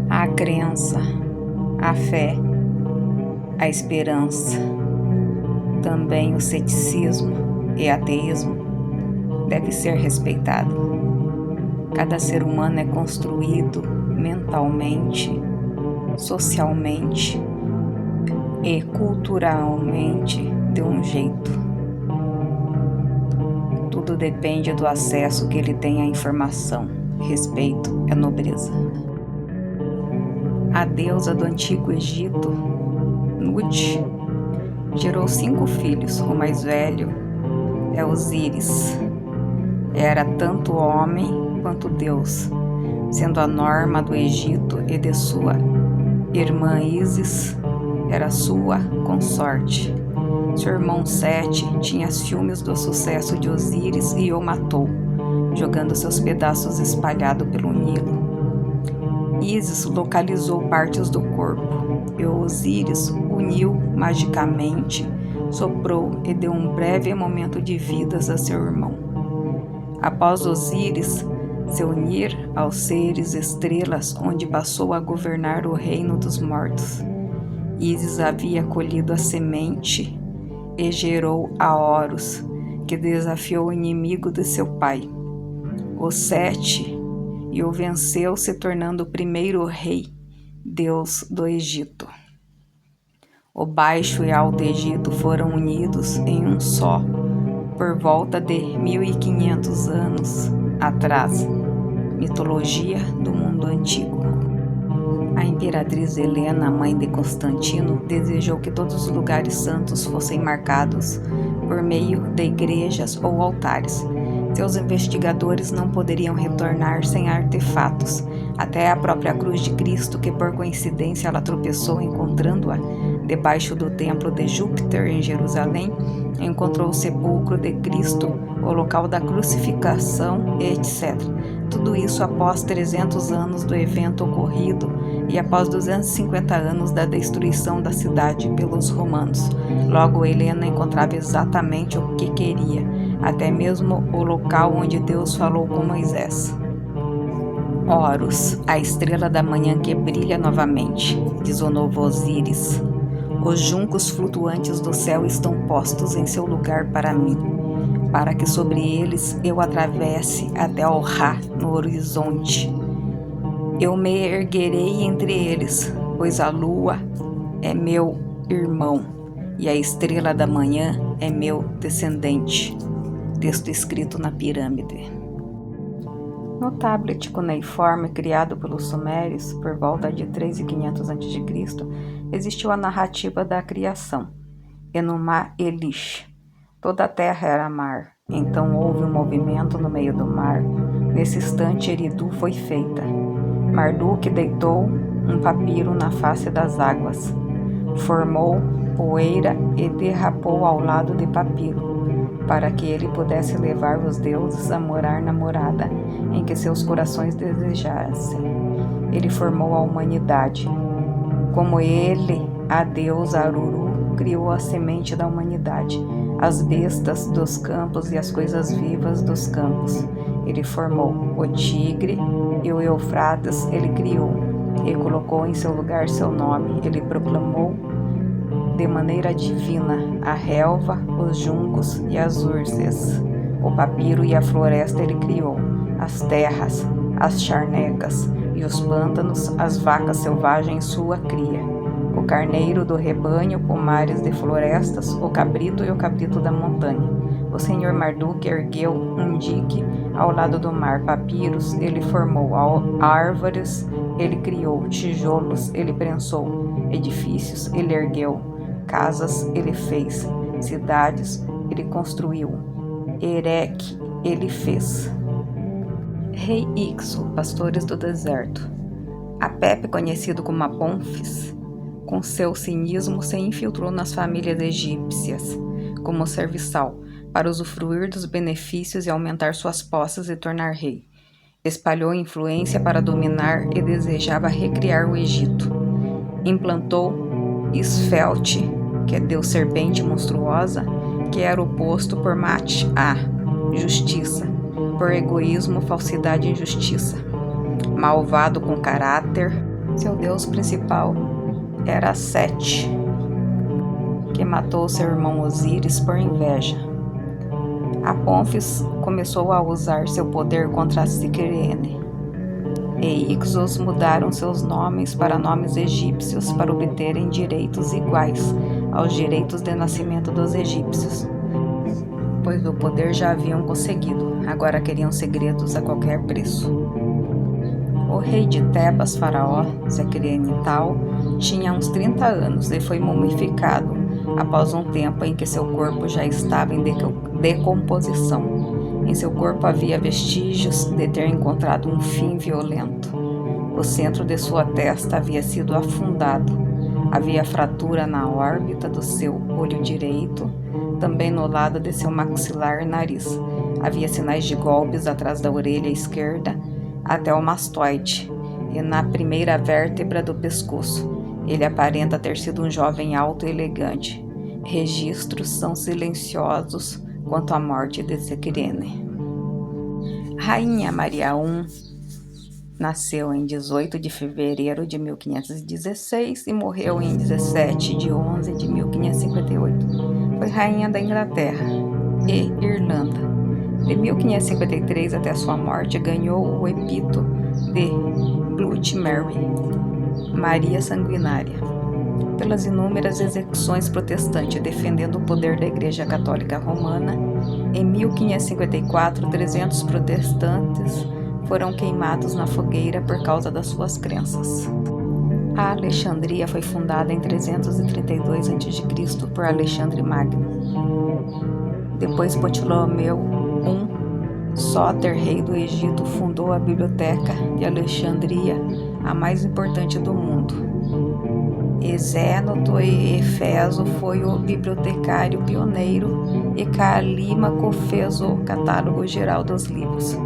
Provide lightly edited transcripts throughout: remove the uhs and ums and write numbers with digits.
A crença, a fé, a esperança, também o ceticismo e ateísmo deve ser respeitado. Cada ser humano é construído mentalmente, socialmente e culturalmente de um jeito. Tudo depende do acesso que ele tem à informação. Respeito é nobreza. A deusa do Antigo Egito, Nut, gerou 5 filhos. O mais velho é Osíris. Era tanto homem quanto Deus, sendo a norma do Egito e de sua irmã Ísis era sua consorte. Seu irmão Sete tinha ciúmes do sucesso de Osíris e o matou, jogando seus pedaços espalhados pelo Nilo. Ísis localizou partes do corpo e Osíris uniu magicamente, soprou e deu um breve momento de vidas a seu irmão. Após Osíris se unir aos seres estrelas, onde passou a governar o reino dos mortos, Ísis havia colhido a semente e gerou a Horus, que desafiou o inimigo de seu pai, o Sete, e o venceu, se tornando o primeiro rei, Deus do Egito. O Baixo e Alto Egito foram unidos em um só, por volta de 1500 anos atrás. Mitologia do mundo antigo. A imperatriz Helena, mãe de Constantino, desejou que todos os lugares santos fossem marcados por meio de igrejas ou altares. Seus investigadores não poderiam retornar sem artefatos. Até a própria cruz de Cristo, que por coincidência ela tropeçou encontrando-a debaixo do templo de Júpiter em Jerusalém, encontrou o sepulcro de Cristo, o local da crucificação, etc. Tudo isso após 300 anos do evento ocorrido e após 250 anos da destruição da cidade pelos romanos. Logo, Helena encontrava exatamente o que queria, até mesmo o local onde Deus falou com Moisés. Horus, a estrela da manhã que brilha novamente, diz o novo Osíris. Os juncos flutuantes do céu estão postos em seu lugar para mim, para que sobre eles eu atravesse até ao Ra no horizonte. Eu me erguerei entre eles, pois a lua é meu irmão e a estrela da manhã é meu descendente. Texto escrito na pirâmide. No tablet cuneiforme criado pelos sumérios por volta de 3500 a.C., existiu a narrativa da criação. Enuma Elish. Toda a terra era mar. Então houve um movimento no meio do mar. Nesse instante Eridu foi feita. Marduk deitou um papiro na face das águas. Formou poeira e derrapou ao lado de papiro, para que ele pudesse levar os deuses a morar na morada em que seus corações desejassem. Ele formou a humanidade. Como ele, a deusa Aruru criou a semente da humanidade, as bestas dos campos e as coisas vivas dos campos. Ele formou o tigre e o Eufrates ele criou, e colocou em seu lugar seu nome. Ele proclamou de maneira divina a relva, os juncos e as úrzeas. O papiro e a floresta ele criou, as terras, as charnecas e os pântanos, as vacas selvagens sua cria, o carneiro do rebanho, pomares de florestas, o cabrito e o cabrito da montanha. O senhor Marduk ergueu um dique ao lado do mar. Papiros ele formou, árvores ele criou, tijolos ele prensou, edifícios ele ergueu, casas ele fez, cidades ele construiu, Erech ele fez. Rei Ixo, pastores do deserto. Apep, conhecido como Aponfis, com seu cinismo se infiltrou nas famílias egípcias como serviçal, para usufruir dos benefícios e aumentar suas posses e tornar rei. Espalhou influência para dominar e desejava recriar o Egito. Implantou Isfelt, que é Deus serpente monstruosa, que era oposto por Mat-A, justiça, por egoísmo, falsidade e injustiça. malvado com caráter. Seu deus principal era Sete, que matou seu irmão Osíris por inveja. Apônfis começou a usar seu poder contra Cicrene, e Ixos mudaram seus nomes para nomes egípcios para obterem direitos iguais aos direitos de nascimento dos egípcios, pois o poder já haviam conseguido, agora queriam segredos a qualquer preço. O rei de Tebas, faraó Sequerenital, tinha uns 30 anos e foi mumificado após um tempo em que seu corpo já estava em decomposição. Em seu corpo havia vestígios de ter encontrado um fim violento. O centro de sua testa havia sido afundado. Havia fratura na órbita do seu olho direito, também no lado de seu maxilar e nariz. Havia sinais de golpes atrás da orelha esquerda até o mastoide e na primeira vértebra do pescoço. Ele aparenta ter sido um jovem alto e elegante. Registros são silenciosos quanto à morte de Sequirene. Rainha Maria I nasceu em 18 de fevereiro de 1516 e morreu em 17 de 11 de 1558. Foi rainha da Inglaterra e Irlanda. De 1553 até sua morte, ganhou o epíteto de Bloody Mary, Maria Sanguinária, pelas inúmeras execuções protestantes defendendo o poder da Igreja Católica Romana. Em 1554, 300 protestantes foram queimados na fogueira por causa das suas crenças. A Alexandria foi fundada em 332 a.C. por Alexandre Magno. Depois Ptolomeu I, Sóter, rei do Egito, fundou a Biblioteca de Alexandria, a mais importante do mundo. Exénoto e Efeso foi o bibliotecário pioneiro e Calímaco fez o catálogo geral dos livros.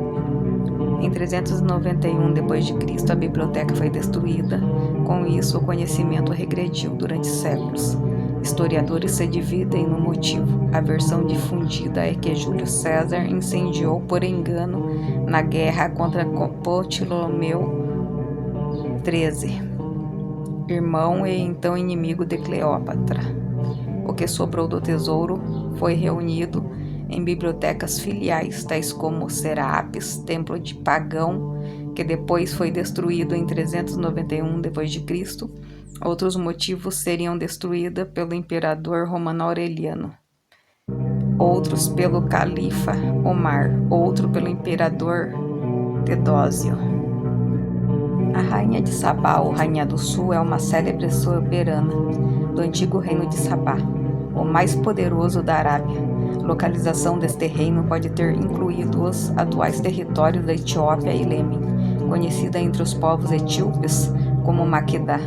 Em 391 d.C., a biblioteca foi destruída. Com isso, o conhecimento regrediu durante séculos. Historiadores se dividem no motivo. A versão difundida é que Júlio César incendiou por engano na guerra contra Ptolomeu XIII, irmão e então inimigo de Cleópatra. O que sobrou do tesouro foi reunido em bibliotecas filiais, tais como Serapis, templo de Pagão, que depois foi destruído em 391 d.C. Outros motivos seriam destruídos pelo imperador romano Aureliano, outros pelo califa Omar, outro pelo imperador Teodósio. A rainha de Sabá, ou rainha do sul, é uma célebre soberana do antigo reino de Sabá, o mais poderoso da Arábia. A localização deste reino pode ter incluído os atuais territórios da Etiópia e Iêmen, conhecida entre os povos etíopes como Maquedá.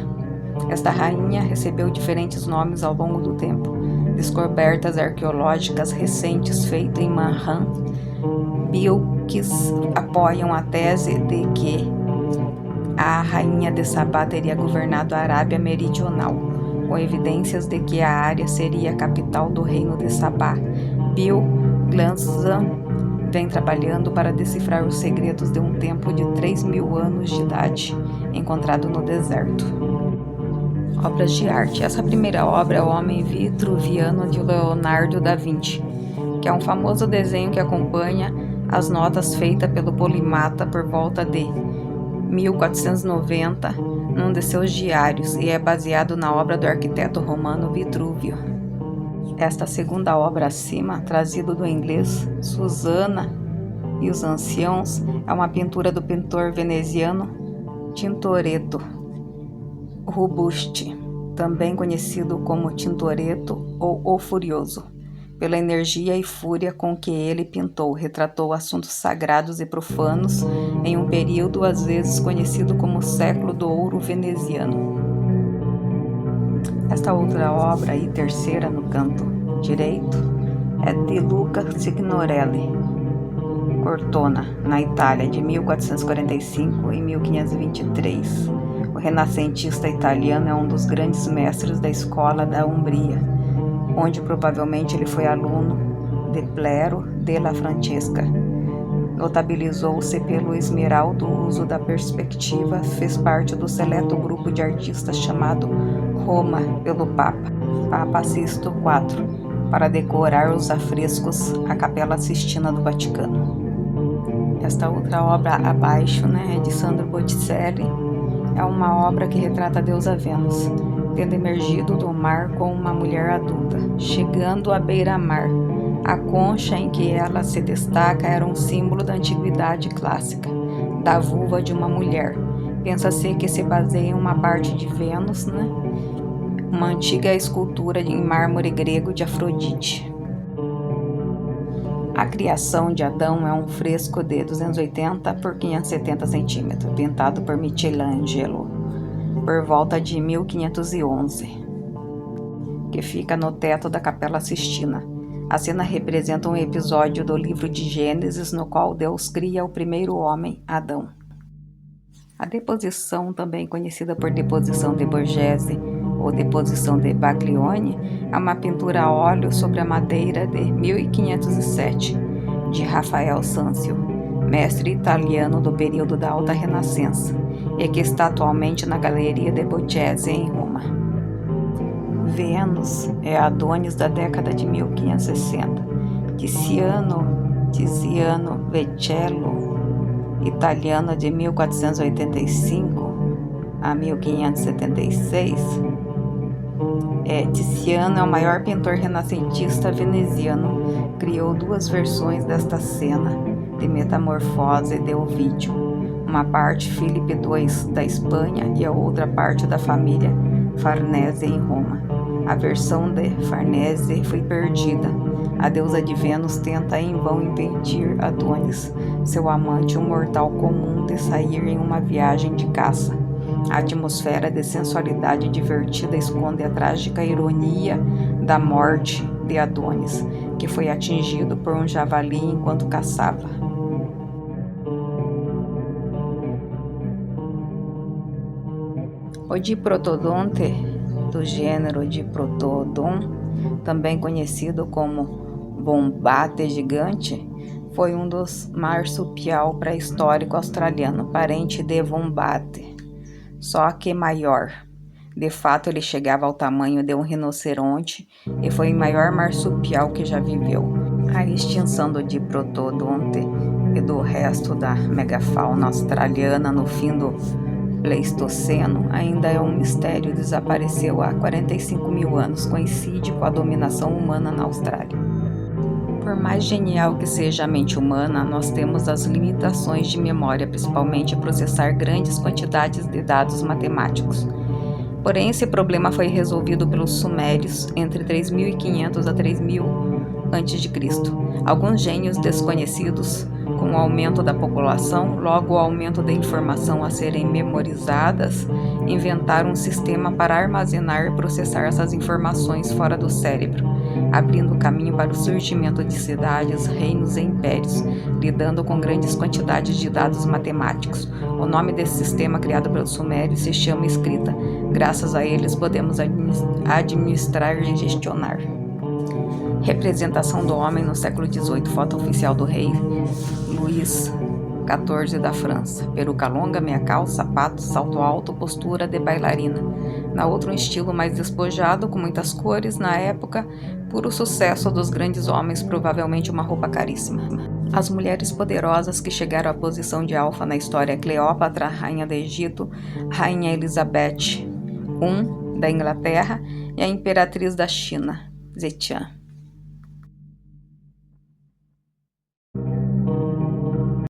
Esta rainha recebeu diferentes nomes ao longo do tempo. Descobertas arqueológicas recentes feitas em Manhan, Bilquis apoiam a tese de que a rainha de Sabá teria governado a Arábia Meridional, com evidências de que a área seria a capital do reino de Sabá. Bill Glanzan vem trabalhando para decifrar os segredos de um templo de 3.000 anos de idade, encontrado no deserto. Obras de arte. Essa primeira obra é O Homem Vitruviano, de Leonardo da Vinci, que é um famoso desenho que acompanha as notas feitas pelo polimata por volta de 1490 num de seus diários e é baseado na obra do arquiteto romano Vitrúvio. Esta segunda obra acima, trazido do inglês Susana e os Anciãos, é uma pintura do pintor veneziano Tintoretto Robusti, também conhecido como Tintoretto ou O Furioso, pela energia e fúria com que ele pintou. Retratou assuntos sagrados e profanos em um período às vezes conhecido como século do ouro veneziano. Esta outra obra, e terceira no canto direito, é de Luca Signorelli, Cortona, na Itália, de 1445 e 1523. O renascentista italiano é um dos grandes mestres da escola da Umbria, onde provavelmente ele foi aluno de Piero della Francesca. Notabilizou-se pelo esmeraldo uso da perspectiva, fez parte do seleto grupo de artistas chamado Roma pelo Papa Sisto IV, para decorar os afrescos à Capela Sistina do Vaticano. Esta outra obra abaixo, é de Sandro Botticelli, é uma obra que retrata a deusa Vênus, tendo emergido do mar com uma mulher adulta, chegando à beira-mar. A concha em que ela se destaca era um símbolo da antiguidade clássica, da vulva de uma mulher. Pensa-se que se baseia em uma parte de Vênus, uma antiga escultura em mármore grego de Afrodite. A Criação de Adão é um fresco de 280 por 570 centímetros, pintado por Michelangelo, por volta de 1511, que fica no teto da Capela Sistina. A cena representa um episódio do livro de Gênesis, no qual Deus cria o primeiro homem, Adão. A deposição, também conhecida por deposição de Borghese ou deposição de Baglioni, é uma pintura a óleo sobre a madeira de 1507, de Rafael Sanzio, mestre italiano do período da Alta Renascença, e que está atualmente na Galeria de Borghese, em Roma. Vênus é Adonis da década de 1560. Tiziano Vecellio, italiano, de 1485 a 1576. Tiziano é o maior pintor renascentista veneziano. Criou duas versões desta cena de Metamorfose de Ovídio, uma parte Filipe II da Espanha e a outra parte da família Farnese em Roma. A versão de Farnese foi perdida. A deusa de Vênus tenta em vão impedir Adonis, seu amante, um mortal comum, de sair em uma viagem de caça. A atmosfera de sensualidade divertida esconde a trágica ironia da morte de Adonis, que foi atingido por um javali enquanto caçava. O Diprotodonte, do gênero Diprotodon, também conhecido como bombate gigante, foi um dos marsupial pré-histórico australiano, parente de Wombate, só que maior. De fato, ele chegava ao tamanho de um rinoceronte e foi o maior marsupial que já viveu. A extinção do Diprotodonte e do resto da megafauna australiana no fim do Pleistoceno ainda é um mistério. Desapareceu há 45 mil anos, coincide com a dominação humana na Austrália. Por mais genial que seja a mente humana, nós temos as limitações de memória, principalmente processar grandes quantidades de dados matemáticos. Porém, esse problema foi resolvido pelos sumérios entre 3.500 a 3.000 a.C. Alguns gênios desconhecidos, com o aumento da população, logo o aumento da informação a serem memorizadas, inventaram um sistema para armazenar e processar essas informações fora do cérebro, abrindo caminho para o surgimento de cidades, reinos e impérios, lidando com grandes quantidades de dados matemáticos. O nome desse sistema criado pelos sumérios se chama escrita. Graças a eles podemos administrar e gestionar. Representação do homem no século XVIII, foto oficial do rei Luís XIV da França. Peruca longa, meia calça, sapato, salto alto, postura de bailarina. Na outra, um estilo mais despojado, com muitas cores, na época, puro sucesso dos grandes homens, provavelmente uma roupa caríssima. As mulheres poderosas que chegaram à posição de alfa na história: Cleópatra, rainha do Egito, rainha Elizabeth I da Inglaterra e a imperatriz da China, Zetian.